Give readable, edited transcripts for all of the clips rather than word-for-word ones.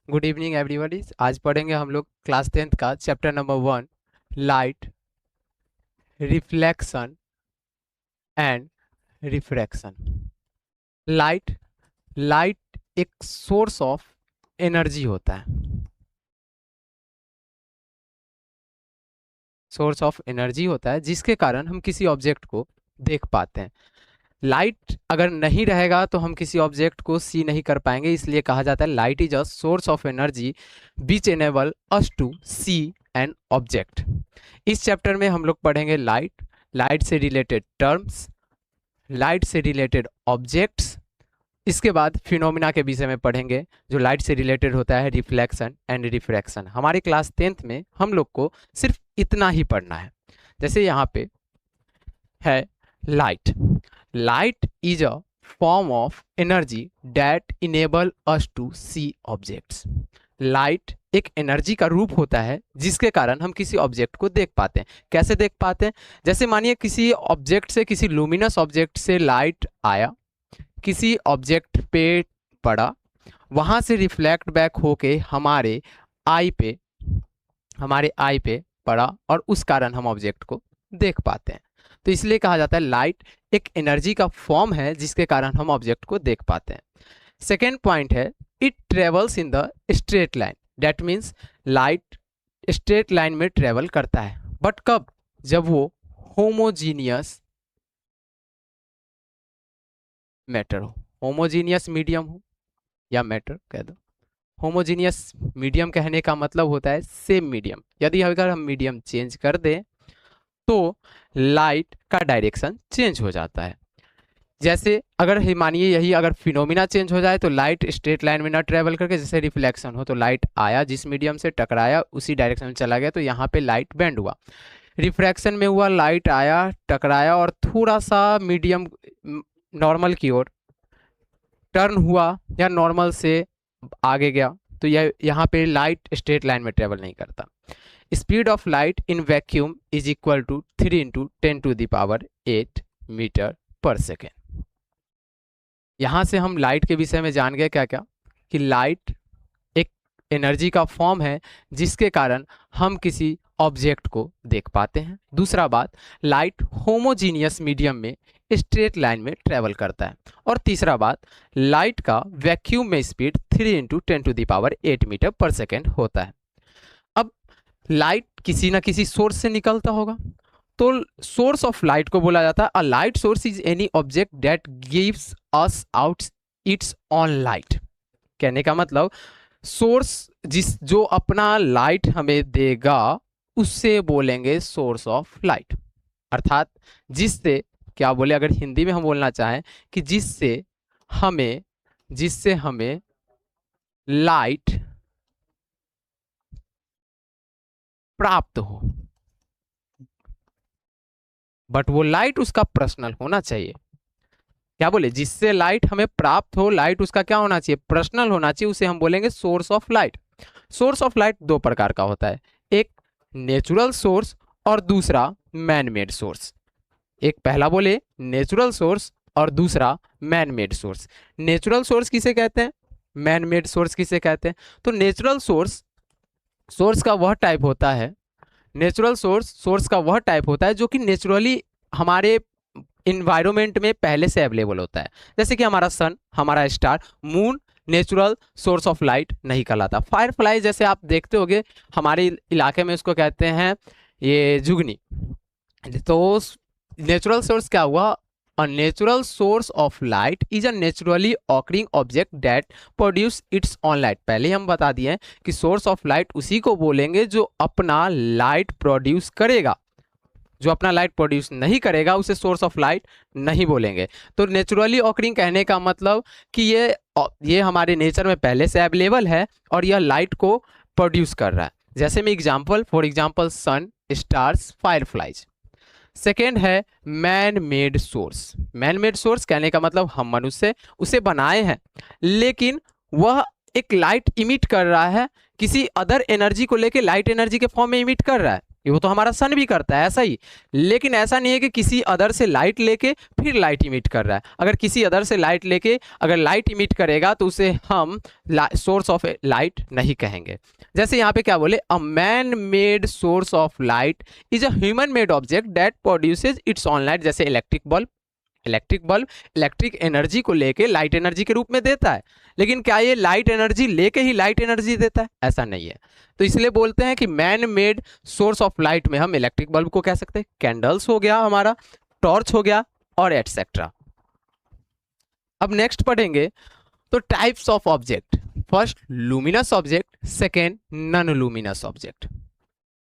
Good evening everybody. आज पढ़ेंगे हम लोग क्लास 10th का chapter number 1, light, reflection and refraction. Light light एक सोर्स ऑफ एनर्जी होता है। सोर्स ऑफ एनर्जी होता है जिसके कारण हम किसी ऑब्जेक्ट को देख पाते हैं। लाइट अगर नहीं रहेगा तो हम किसी ऑब्जेक्ट को सी नहीं कर पाएंगे, इसलिए कहा जाता है light is a source of energy which enable us to see an object. इस चैप्टर में हम लोग पढ़ेंगे लाइट, लाइट से रिलेटेड टर्म्स, लाइट से रिलेटेड ऑब्जेक्ट्स। इसके बाद फिनोमिना के विषय में पढ़ेंगे जो लाइट से रिलेटेड होता है, रिफ्लेक्शन एंड रिफ्रैक्शन। हमारे क्लास 10th में हम लोग को सिर्फ इतना ही पढ़ना है। जैसे यहाँ पे है light. Light is a form of energy that enable us to see objects. Light एक एनर्जी का रूप होता है जिसके कारण हम किसी ऑब्जेक्ट को देख पाते हैं। कैसे देख पाते हैं? जैसे मानिए किसी ऑब्जेक्ट से, किसी लुमिनस ऑब्जेक्ट से लाइट आया, किसी ऑब्जेक्ट पे पड़ा, वहां से रिफ्लेक्ट बैक होके हमारे आई पे पड़ा और उस कारण हम ऑब्जेक्ट को देख पाते हैं। तो इसलिए कहा जाता है लाइट एक एनर्जी का फॉर्म है जिसके कारण हम ऑब्जेक्ट को देख पाते हैं। सेकेंड पॉइंट है it travels in the straight line. That means light straight line में ट्रेवल करता है, बट कब? जब वो होमोजीनियस मैटर हो, होमोजीनियस मीडियम हो या मैटर कह दो। होमोजीनियस मीडियम कहने का मतलब होता है सेम मीडियम। यदि अगर हम मीडियम चेंज कर दें तो लाइट का डायरेक्शन चेंज हो जाता है। जैसे अगर मानिए यही अगर फिनोमिना चेंज हो जाए तो लाइट स्ट्रेट लाइन में ना ट्रेवल करके, जैसे रिफ्लेक्शन हो तो लाइट आया, जिस मीडियम से टकराया उसी डायरेक्शन में चला गया, तो यहाँ पे लाइट बेंड हुआ। रिफ्रैक्शन में हुआ, लाइट आया, टकराया और थोड़ा सा मीडियम नॉर्मल की ओर टर्न हुआ या नॉर्मल से आगे गया, तो यह यहाँ पे लाइट स्ट्रेट लाइन में ट्रेवल नहीं करता। Speed of light in vacuum is equal to 3 × 10⁸ metre per second. यहां से हम लाइट के विषय में जान गए क्या क्या, कि लाइट एक एनर्जी का फॉर्म है जिसके कारण हम किसी ऑब्जेक्ट को देख पाते हैं। दूसरा बात, लाइट होमोजीनियस मीडियम में स्ट्रेट लाइन में ट्रेवल करता है। और तीसरा बात, लाइट का वैक्यूम में स्पीड 3 × 10⁸ मीटर पर सेकेंड होता है। अब लाइट किसी ना किसी सोर्स से निकलता होगा, तो सोर्स ऑफ लाइट को बोला जाता है a light source is any object that gives us out its own light. कहने का मतलब सोर्स जो अपना लाइट हमें देगा उससे बोलेंगे सोर्स ऑफ लाइट। अर्थात जिससे, क्या बोले अगर हिंदी में हम बोलना चाहें कि जिससे हमें लाइट प्राप्त हो, बट वो लाइट उसका पर्सनल होना चाहिए। क्या बोले? जिससे लाइट हमें प्राप्त हो, लाइट उसका क्या होना चाहिए? पर्सनल होना चाहिए, उसे हम बोलेंगे source of light. Source of light दो प्रकार का होता है, एक नेचुरल सोर्स और दूसरा मैन मेड सोर्स। एक पहला बोले नेचुरल सोर्स और दूसरा man made source. Natural source किसे कहते हैं, मैन मेड सोर्स किसे कहते हैं? तो नेचुरल सोर्स का वह टाइप होता है, नेचुरल सोर्स का वह टाइप होता है जो कि नेचुरली हमारे इन्वायरमेंट में पहले से अवेलेबल होता है। जैसे कि हमारा सन, हमारा star, moon natural source of light नहीं कहलाता। फायरफ्लाई जैसे आप देखते होंगे हमारे इलाके में उसको कहते हैं ये जुगनी। तो नेचुरल सोर्स क्या हुआ? A natural source of light is a naturally occurring object that produce its own light। पहले हम बता दिए हैं कि सोर्स ऑफ लाइट उसी को बोलेंगे जो अपना लाइट प्रोड्यूस करेगा। जो अपना लाइट प्रोड्यूस नहीं करेगा उसे सोर्स ऑफ लाइट नहीं बोलेंगे। तो नेचुरली ऑकरिंग कहने का मतलब कि ये हमारे नेचर में पहले से अवेलेबल है और यह लाइट को प्रोड्यूस कर रहा है। जैसे में for example sun, stars, fireflies. Second है man made source. Man made source कहने का मतलब हम मनुष्य उसे बनाए हैं, लेकिन वह एक लाइट इमिट कर रहा है, किसी अदर एनर्जी को लेके लाइट एनर्जी के फॉर्म में इमिट कर रहा है। ये वो तो हमारा सन भी करता है ऐसा ही, लेकिन ऐसा नहीं है कि किसी अदर से लाइट लेके फिर लाइट इमिट कर रहा है। अगर किसी अदर से लाइट लेके अगर लाइट इमिट करेगा तो उसे हम सोर्स ऑफ लाइट नहीं कहेंगे। जैसे यहाँ पे क्या बोले, a man made source of light is a human made object that produces it's own light. जैसे इलेक्ट्रिक बल्ब इलेक्ट्रिक एनर्जी को लेके लाइट एनर्जी के रूप में देता है, लेकिन क्या ये लाइट एनर्जी लेके ही लाइट एनर्जी देता है? ऐसा नहीं है। तो इसलिए बोलते हैं कि man made source of light में हम इलेक्ट्रिक बल्ब को कह सकते हैं, कैंडल्स हो गया हमारा, टॉर्च हो गया और एटसेट्रा। अब नेक्स्ट पढ़ेंगे तो types of object. First luminous object, second non luminous object.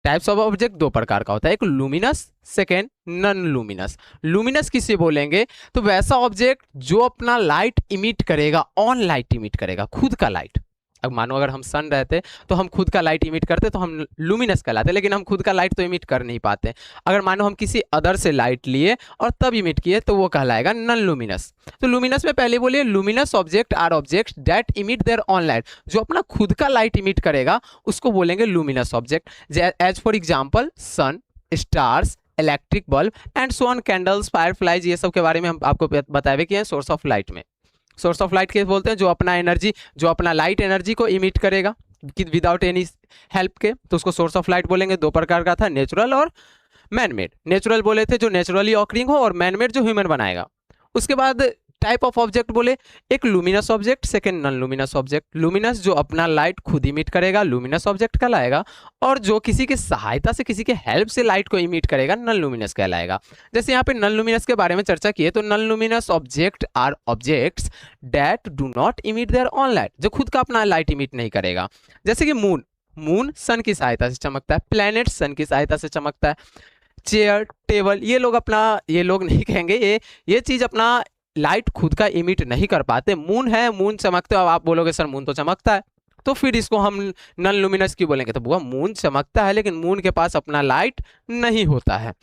Types of object दो प्रकार का होता है, एक luminous, second non luminous. Luminous किसे बोलेंगे? तो वैसा ऑब्जेक्ट जो अपना लाइट इमिट करेगा, ऑन लाइट इमिट करेगा, खुद का लाइट। अब मानो अगर हम सन रहते तो हम खुद का लाइट इमिट करते तो हम लुमिनस कहलाते, लेकिन हम खुद का लाइट तो इमिट कर नहीं पाते। अगर मानो हम किसी अदर से लाइट लिए और तब इमिट किए तो वो कहलाएगा नॉन लुमिनस। तो लुमिनस में पहले बोलिए, luminous object are objects that emit their own light. जो अपना खुद का लाइट इमिट करेगा उसको बोलेंगे luminous object. As for example sun, stars, electric bulb and so on, candles, fireflies, ये सब के बारे में हम आपको बताए हुए कि हैं सोर्स ऑफ लाइट में। सोर्स ऑफ लाइट के बोलते हैं जो अपना एनर्जी, जो अपना लाइट एनर्जी को इमिट करेगा विदाउट एनी हेल्प के, तो उसको सोर्स ऑफ लाइट बोलेंगे। दो प्रकार का था, नेचुरल और मैन मेड। नेचुरल बोले थे जो नेचुरली ऑकरिंग हो, और मैन मेड जो ह्यूमन बनाएगा। उसके बाद टाइप ऑफ ऑब्जेक्ट बोले, एक luminous object, second non luminous object. Luminous जो अपना लाइट खुद इमिट करेगा, लुमिनस ऑब्जेक्ट कहलाएगा, और जो किसी के सहायता से, किसी के हेल्प से लाइट को इमिट करेगा, नॉन लुमिनस कहलाएगा। जैसे यहाँ पे नॉन लुमिनस के बारे में चर्चा की है, तो non luminous object are objects that do not emit their own light, जो खुद का अपना लाइट इमिट नहीं करेगा। जैसे कि मून सन की सहायता से चमकता है, प्लैनेट सन की सहायता से चमकता है, चेयर, टेबल, ये लोग नहीं कहेंगे, ये चीज अपना लाइट खुद का इमिट नहीं कर पाते। मून है, मून चमकते हो, अब आप बोलोगे सर मून तो चमकता है, तो फिर इसको हम नॉन लुमिनस क्यों बोलेंगे? तो बुआ मून चमकता है लेकिन मून के पास अपना लाइट नहीं होता है।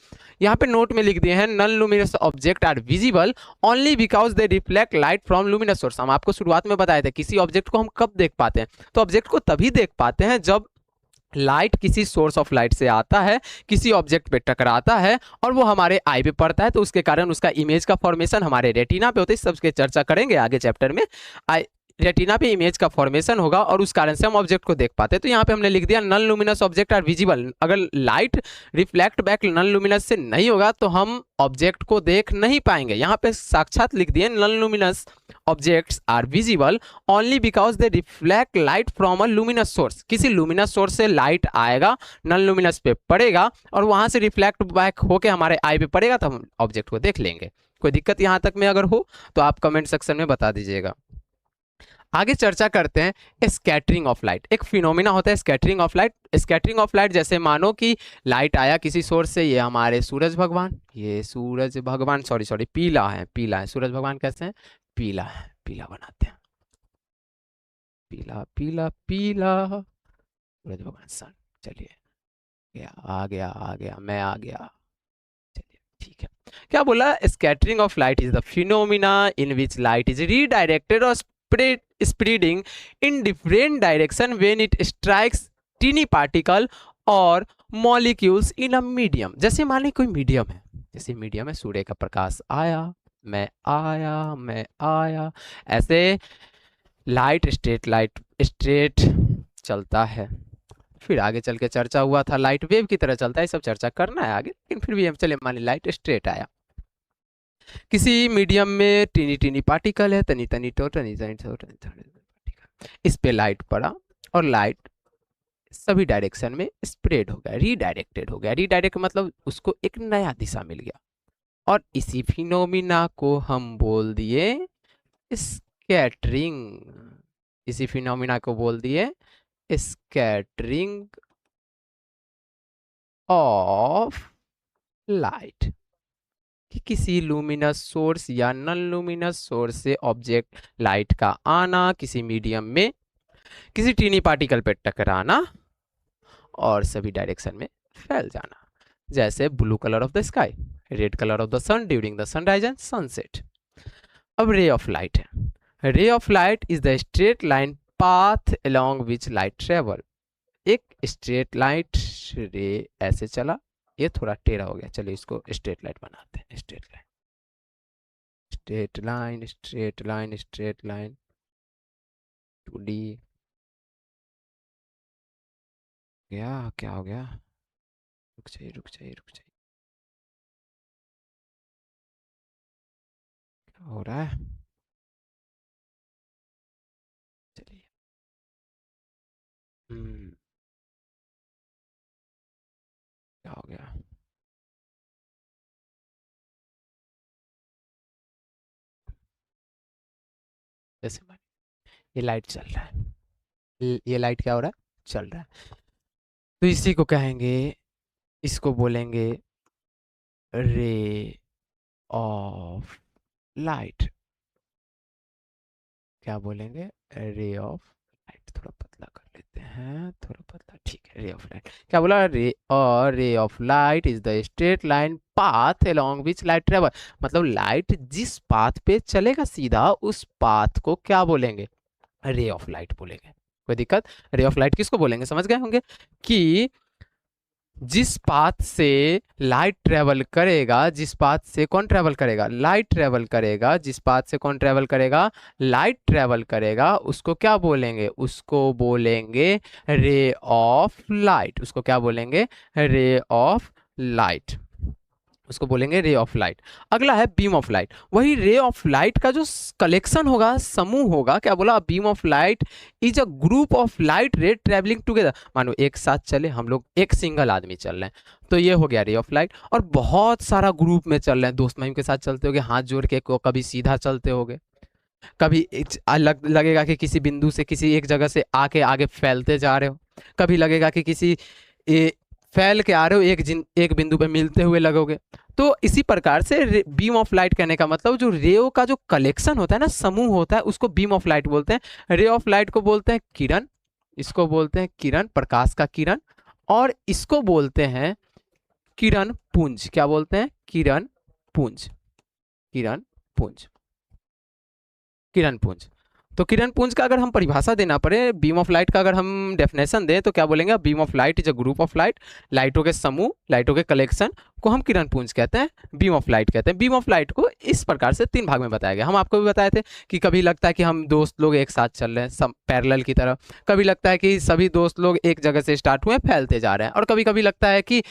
यहाँ पे नोट में लिख दिए हैं, non luminous object are visible only because they reflect light from luminous source. हम आपको शुरुआत में बताए थे किसी ऑब्जेक्ट को हम कब देख पाते हैं, तो ऑब्जेक्ट को तभी देख पाते हैं जब लाइट किसी सोर्स ऑफ लाइट से आता है, किसी ऑब्जेक्ट पे टकराता है और वो हमारे आई पे पड़ता है, तो उसके कारण उसका इमेज का फॉर्मेशन हमारे रेटिना पे होता है। सबके चर्चा करेंगे आगे चैप्टर में। रेटिना पे इमेज का फॉर्मेशन होगा और उस कारण से हम ऑब्जेक्ट को देख पाते हैं। तो यहाँ पे हमने लिख दिया non luminous object are visible. अगर light reflect back non luminous से नहीं होगा तो हम ऑब्जेक्ट को देख नहीं पाएंगे। यहाँ पे साक्षात लिख दिए non luminous objects are visible only because they reflect light from a luminous source. किसी लुमिनस सोर्स से लाइट आएगा, नॉन लुमिनस पे पड़ेगा और वहां से रिफ्लेक्ट बैक होके हमारे आई पे पड़ेगा, तो हम ऑब्जेक्ट को देख लेंगे। कोई दिक्कत यहाँ तक में अगर हो तो आप कमेंट सेक्शन में बता दीजिएगा। आगे चर्चा करते हैं स्कैटरिंग ऑफ लाइट। एक फिनोमिना होता है scattering of light. Scattering of light जैसे मानो कि लाइट आया किसी सोर्स से, ये हमारे सूरज भगवान, ये सूरज भगवान सॉरी पीला है। सूरज भगवान कैसे हैं? पीला है, पीला बनाते हैं, पीला पीला पीला सूरज भगवान सन। चलिए आ गया मैं आ गया। चलिए ठीक है। क्या बोला? Scattering of light is the phenomena in which light is redirected और spreading in different direction when it strikes teeny particle or molecules in a medium। जैसे माने कोई मीडियम है, जैसे मीडियम है, सूर्य का प्रकाश आया, मैं आया, ऐसे लाइट स्ट्रेट चलता है। फिर आगे चल के चर्चा हुआ था लाइट वेव की तरह चलता है, सब चर्चा करना है आगे, लेकिन फिर भी हम चले माने लाइट स्ट्रेट आया। किसी मीडियम में टीनी पार्टिकल है, तनी इस पे लाइट पड़ा और लाइट सभी डायरेक्शन में स्प्रेड हो गया, रीडायरेक्टेड हो गया। रीडायरेक्ट मतलब उसको एक नया दिशा मिल गया, और इसी फिनोमिना को हम बोल दिए स्कैटरिंग। इसी फिनोमिना को बोल दिए स्कैटरिंग ऑफ लाइट। कि किसी लुमिनस सोर्स या नॉन लुमिनस सोर्स से ऑब्जेक्ट लाइट का आना, किसी मीडियम में किसी टीनी पार्टिकल पे टकराना और सभी डायरेक्शन में फैल जाना। जैसे blue colour of the sky, red colour of the sun during the sunrise and sunset. अब रे ऑफ लाइट है। Ray of light is the straight line path along which light travel. एक straight light ray ऐसे चला, ये थोड़ा टेढ़ा हो गया, चलिए इसको स्ट्रेट लाइन बनाते हैं, straight line, straight line, straight line, straight line, 2D। गया, क्या हो गया? रुक जाइए, रुक जाइए, रुक जाइए, क्या हो रहा है? चलिए। क्या हो गया? जैसे ये लाइट चल रहा है, ये लाइट क्या हो रहा है? चल रहा है। तो इसी को कहेंगे, इसको बोलेंगे रे ऑफ लाइट। क्या बोलेंगे? रे ऑफ लाइट। थोड़ा पतला कर लेते हैं, थोड़ा पतला, ठीक है। रे ऑफ लाइट क्या बोला? रे, और रे of light is the straight line path along which light travel. मतलब लाइट जिस पाथ पे चलेगा सीधा, उस पाथ को क्या बोलेंगे? रे ऑफ लाइट बोलेंगे। कोई दिक्कत? रे ऑफ लाइट किसको बोलेंगे, समझ गए होंगे कि जिस पाथ से लाइट ट्रेवल करेगा, जिस पाथ से कौन ट्रेवल करेगा? लाइट ट्रेवल करेगा। जिस पाथ से कौन ट्रेवल करेगा? लाइट ट्रेवल करेगा। उसको क्या बोलेंगे? उसको बोलेंगे रे ऑफ लाइट। उसको क्या बोलेंगे? रे ऑफ लाइट। उसको बोलेंगे रे ऑफ लाइट। अगला है बीम ऑफ लाइट। वही रे ऑफ लाइट का जो कलेक्शन होगा, समूह होगा, क्या बोला? Beam of light is a group of light रे ट्रेवलिंग टुगेदर। मानो एक साथ चले हम लोग, एक सिंगल आदमी चल रहे हैं, तो ये हो गया रे ऑफ लाइट। और बहुत सारा ग्रुप में चल रहे हैं, दोस्त महिम के साथ चलते होगे, हाथ जोड़ के, कभी सीधा चलते होगे, कभी लगेगा कि किसी बिंदु से, किसी एक जगह से आके आगे फैलते जा रहे हो, कभी लगेगा कि किसी फैल के आ रहे हो, एक बिंदु पे मिलते हुए लगोगे। तो इसी प्रकार से बीम ऑफ लाइट कहने का मतलब जो रेओ का जो कलेक्शन होता है ना, समूह होता है, उसको बीम ऑफ लाइट बोलते हैं। रे ऑफ लाइट को बोलते हैं किरण, इसको बोलते हैं किरण, प्रकाश का किरण। और इसको बोलते हैं किरण पुंज। क्या बोलते हैं? किरण पुंज, किरण पुंज, किरण पुंज। तो किरण पुंज का अगर हम परिभाषा देना पड़े, बीम ऑफ लाइट का अगर हम डेफिनेशन दें, तो क्या बोलेंगे? Beam of light is a group of light, लाइटों के समूह, लाइटों के कलेक्शन को हम किरण पुंज कहते हैं, बीम ऑफ लाइट कहते हैं। बीम ऑफ लाइट को इस प्रकार से 3 भाग में बताया गया। हम आपको भी बताए थे कि कभी लगता है कि हम दोस्त लोग एक साथ चल रहे हैं, सब पैरेलल की तरह, कभी लगता है कि सभी दोस्त लोग एक जगह से स्टार्ट हुए फैलते जा रहे हैं, और कभी कभी लगता है कि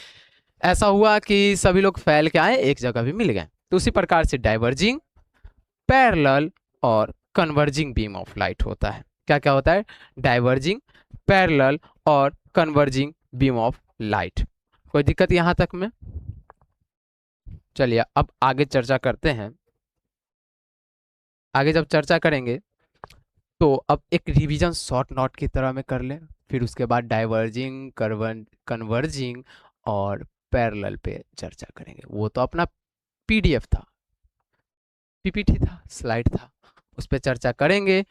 ऐसा हुआ कि सभी लोग फैल के आए, एक जगह भी मिल गए। तो उसी प्रकार से डाइवर्जिंग, पैरेलल और कन्वर्जिंग बीम ऑफ लाइट होता है। क्या क्या होता है? डाइवर्जिंग, पैरेलल और कन्वर्जिंग बीम ऑफ लाइट। कोई दिक्कत यहां तक में? चलिए अब आगे चर्चा करते हैं। आगे जब चर्चा करेंगे तो अब एक रिवीजन शॉर्ट नोट की तरह में कर लें, फिर उसके बाद डाइवर्जिंग, कन्वर्जिंग और पैरेलल पे चर्चा करेंगे। वो तो अपना पीडीएफ था, पीपीटी था, स्लाइड था, उस पर चर्चा करेंगे।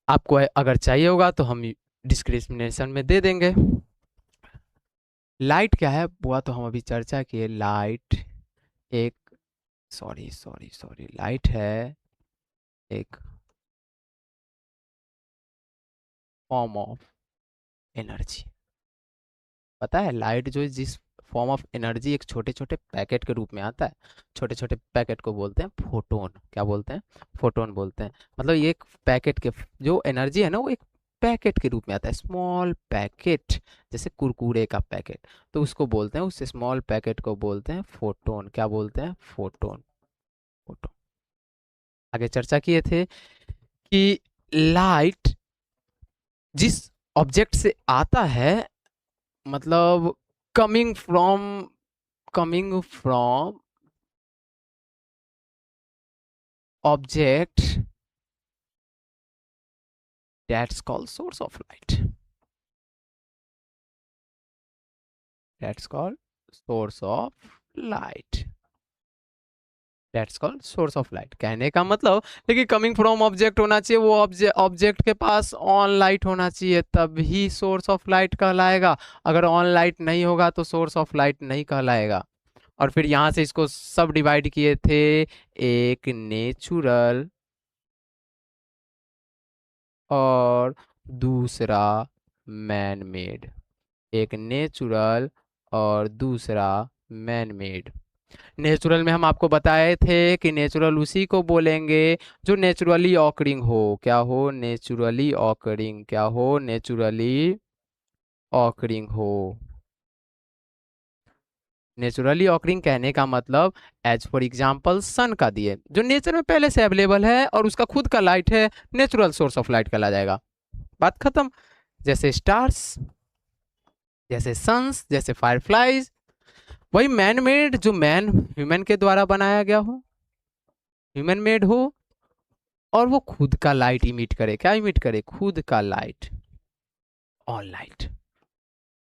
आपको अगर चाहिए होगा तो हम डिस्क्रिप्शन में दे देंगे। लाइट क्या है वो तो हम अभी चर्चा किए। लाइट एक, सॉरी सॉरी सॉरी, लाइट है एक फॉर्म ऑफ एनर्जी। पता है लाइट जो है, जिस फॉर्म ऑफ एनर्जी, एक छोटे छोटे पैकेट के रूप में आता है, छोटे छोटे पैकेट को बोलते हैं फोटोन। क्या बोलते हैं? फोटोन बोलते हैं। मतलब ये एक पैकेट के जो एनर्जी है ना, वो एक पैकेट के रूप में आता है, स्मॉल पैकेट, जैसे कुरकुरे का पैकेट, तो उसको बोलते हैं, उस स्मॉल पैकेट को बोलते हैं फोटोन। क्या बोलते हैं? Photon, photon. आगे चर्चा किए थे कि लाइट जिस ऑब्जेक्ट से आता है, मतलब coming from, coming from object, that's called source of light, that's called source of light, that's called source of light। कहने का मतलब, लेकिन कमिंग फ्रॉम ऑब्जेक्ट होना चाहिए, वो ऑब्जेक्ट के पास ऑन लाइट होना चाहिए, तभी सोर्स ऑफ लाइट कहलाएगा। अगर ऑन लाइट नहीं होगा तो सोर्स ऑफ लाइट नहीं कहलाएगा। और फिर यहां से इसको सब डिवाइड किए थे, एक नेचुरल और दूसरा मैन मेड। एक नेचुरल और दूसरा मैन मेड। नेचुरल में हम आपको बताए थे कि नेचुरल उसी को बोलेंगे जो नेचुरली ऑकरिंग हो। क्या हो? Naturally occurring. क्या हो? नेचुरली ऑकरिंग हो। नेचुरली ऑकरिंग कहने का मतलब एज फॉर एग्जाम्पल सन का दिए, जो नेचर में पहले से अवेलेबल है और उसका खुद का लाइट है, नेचुरल सोर्स ऑफ लाइट कहला जाएगा। बात खत्म। जैसे स्टार्स, जैसे सन्स, जैसे फायरफ्लाइज। वही मैन मेड, जो मैन ह्यूमन के द्वारा बनाया गया हो, ह्यूमन मेड हो, और वो खुद का लाइट इमिट करे। क्या इमिट करे? खुद का light, on light.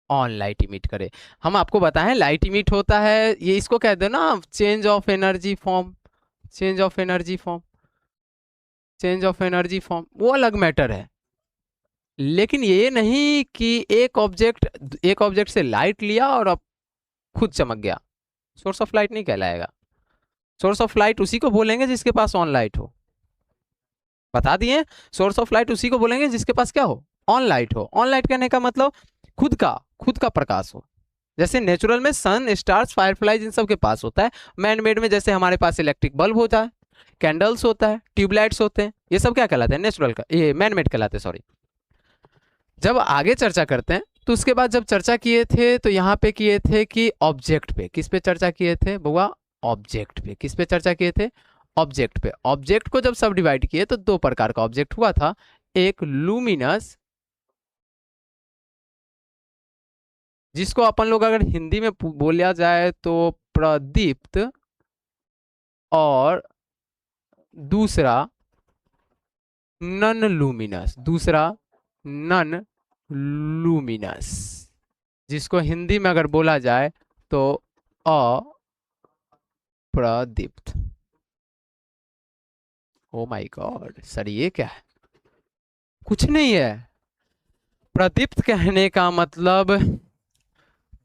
On light emit करे। हम आपको बताएं लाइट इमिट होता है, ये इसको कह दो ना change of energy form. Change of energy form, change of energy form वो अलग मैटर है। लेकिन ये नहीं कि एक ऑब्जेक्ट से लाइट लिया और अब खुद चमक गया, सोर्स ऑफ लाइट नहीं कहलाएगा। सोर्स ऑफ लाइट उसी को बोलेंगे जिसके पास ऑन लाइट हो। बता दिए, सोर्स ऑफ लाइट उसी को बोलेंगे जिसके पास क्या हो? ऑन लाइट हो। ऑन लाइट कहने का मतलब खुद का प्रकाश हो। जैसे नेचुरल में सन, स्टार्स, फायरफ्लाइज इन सब के पास होता है। मैन मेड में जैसे हमारे पास इलेक्ट्रिक बल्ब होता है, कैंडल्स होता है, ट्यूबलाइट्स होते हैं, ये सब क्या कहलाते हैं? नेचुरल का, ये मैन मेड कहलाते हैं, सॉरी। जब आगे चर्चा करते हैं तो उसके बाद जब चर्चा किए थे तो यहाँ पे किए थे कि ऑब्जेक्ट पे, किस पे चर्चा किए थे बउआ? ऑब्जेक्ट पे। किस पे चर्चा किए थे? ऑब्जेक्ट पे। ऑब्जेक्ट को जब सब डिवाइड किए तो दो प्रकार का ऑब्जेक्ट हुआ था। एक लूमिनस, जिसको अपन लोग अगर हिंदी में बोला जाए तो प्रदीप्त, और दूसरा नन लूमिनस। दूसरा नन लूमिनस, जिसको हिंदी में अगर बोला जाए तो अप्रदीप्त। ओ माय गॉड सर, ये क्या है? कुछ नहीं है। प्रदीप्त कहने का मतलब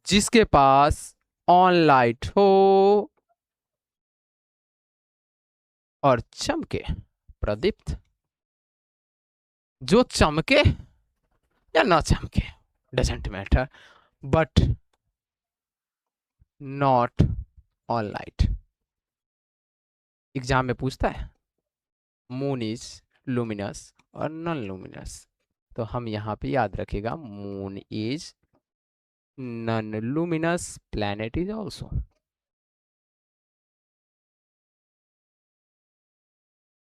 जिसके पास ऑन लाइट हो और चमके। प्रदीप्त जो चमके या ना चमके, doesn't matter, but not on light. Exam में पूछता है मून इज लुमिनस और नॉन लुमिनस, तो हम यहाँ पे याद रखेगा moon is non luminous, planet is also.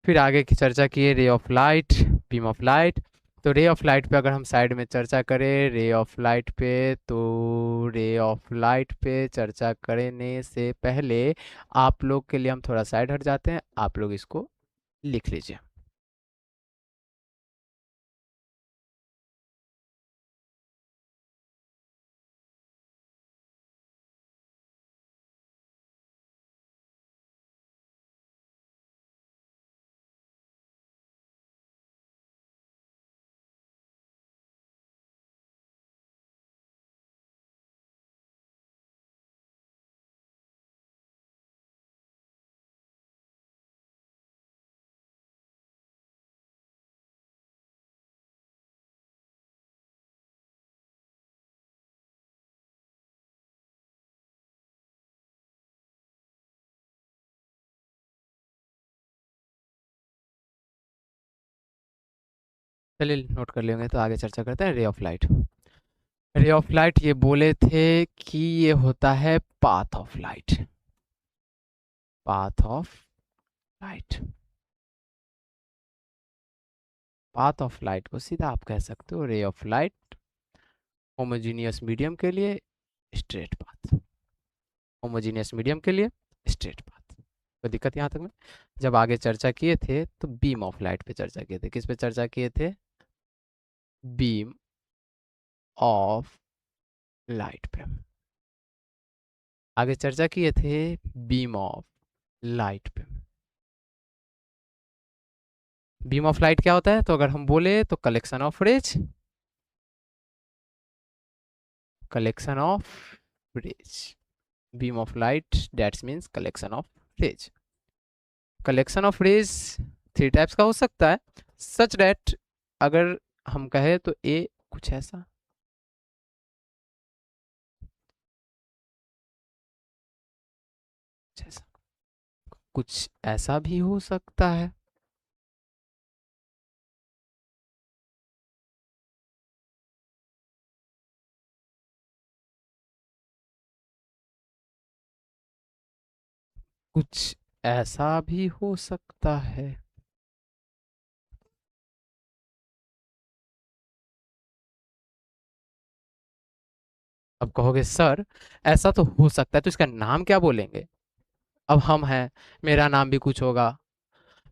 फिर आगे की चर्चा की रे of light, beam of light. तो रे ऑफ लाइट पे अगर हम साइड में चर्चा करें, रे ऑफ लाइट पे, तो रे ऑफ लाइट पे चर्चा करने से पहले आप लोग के लिए हम थोड़ा साइड हट जाते हैं, आप लोग इसको लिख लीजिए। चलिए नोट कर लेंगे तो आगे चर्चा करते हैं रे ऑफ लाइट। रे ऑफ लाइट ये बोले थे कि ये होता है path of light. Path of light, path of light को सीधा आप कह सकते हो रे ऑफ लाइट। होमोजीनियस मीडियम के लिए स्ट्रेट पाथ, होमोजीनियस मीडियम के लिए स्ट्रेट पाथ। कोई दिक्कत यहाँ तक में? जब आगे चर्चा किए थे तो बीम ऑफ लाइट पे चर्चा किए थे। किस पे चर्चा किए थे? बीम ऑफ लाइट पे। आगे चर्चा किए थे बीम ऑफ लाइट पे। बीम ऑफ लाइट क्या होता है? तो अगर हम बोले तो collection of rays, collection of rays. Beam of light that's means collection of rays. Collection of rays three types का हो सकता है, सच दैट अगर हम कहें तो ए कुछ ऐसा, जैसा कुछ ऐसा भी हो सकता है। कुछ ऐसा भी हो सकता है। अब कहोगे सर ऐसा तो हो सकता है, तो इसका नाम क्या बोलेंगे? अब हम हैं, मेरा नाम भी कुछ होगा।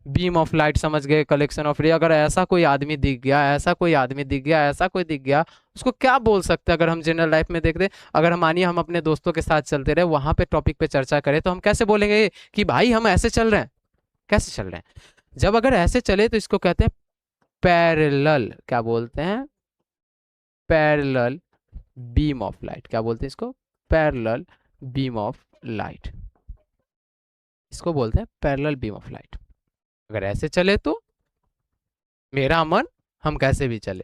बीम ऑफ लाइट समझ गए, कलेक्शन ऑफ रे। अगर ऐसा कोई आदमी दिख गया, ऐसा कोई आदमी दिख गया, ऐसा कोई दिख गया, उसको क्या बोल सकते हैं? अगर हम जनरल लाइफ में देखते, अगर हम मानिए हम अपने दोस्तों के साथ चलते रहे, वहां पे टॉपिक पे चर्चा करें, तो हम कैसे बोलेंगे कि भाई हम ऐसे चल रहे हैं? कैसे चल रहे हैं? जब अगर ऐसे चले तो इसको कहते हैं पैरेलल। क्या बोलते हैं? Parallel beam of light. क्या बोलते हैं इसको? Parallel beam of light. इसको बोलते हैं पैरेलल बीम ऑफ लाइट। अगर ऐसे चले तो मेरा मन, हम कैसे भी चले,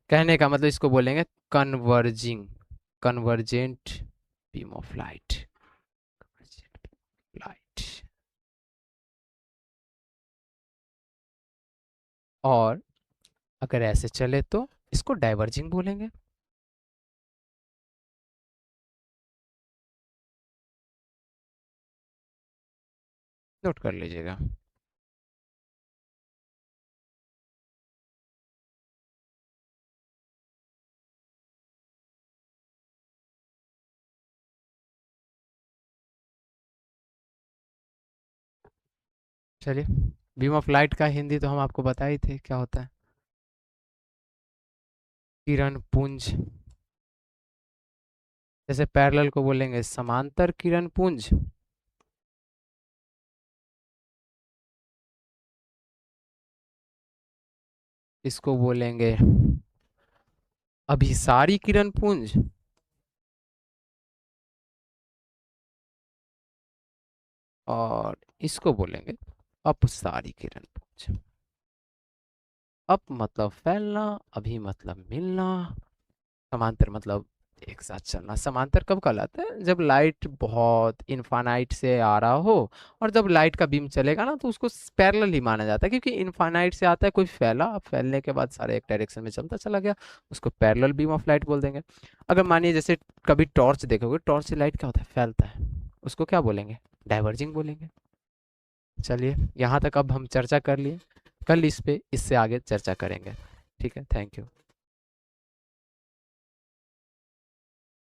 कहने का मतलब इसको बोलेंगे converging, convergent beam of light. Light. और अगर ऐसे चले तो इसको डाइवर्जिंग बोलेंगे। नोट कर लीजिएगा। चलिए, बीम ऑफ लाइट का हिंदी तो हम आपको बता ही थे क्या होता है। किरण पुंज। जैसे पैरेलल को बोलेंगे समांतर किरण पुंज। इसको बोलेंगे अभिसारी किरण पुंज। और इसको बोलेंगे अपसारी किरण पुंज। अप मतलब फैलना, अभी मतलब मिलना, समांतर मतलब एक साथ चलना। समांतर कब कहलाता है? जब लाइट बहुत इनफानाइट से आ रहा हो, और जब लाइट का बीम चलेगा ना, तो उसको पैरेलल ही माना जाता है, क्योंकि इनफानाइट से आता है, कोई फैला, अब फैलने के बाद सारे एक डायरेक्शन में चलता चला गया, उसको पैरेलल बीम ऑफ लाइट बोल देंगे। अगर मानिए जैसे कभी टॉर्च देखोगे, टॉर्च से लाइट क्या होता है? फैलता है, उसको क्या बोलेंगे? डाइवर्जिंग बोलेंगे। चलिए, यहाँ तक अब हम चर्चा कर लिए, कल इस पे इससे आगे चर्चा करेंगे। ठीक है, थैंक यू।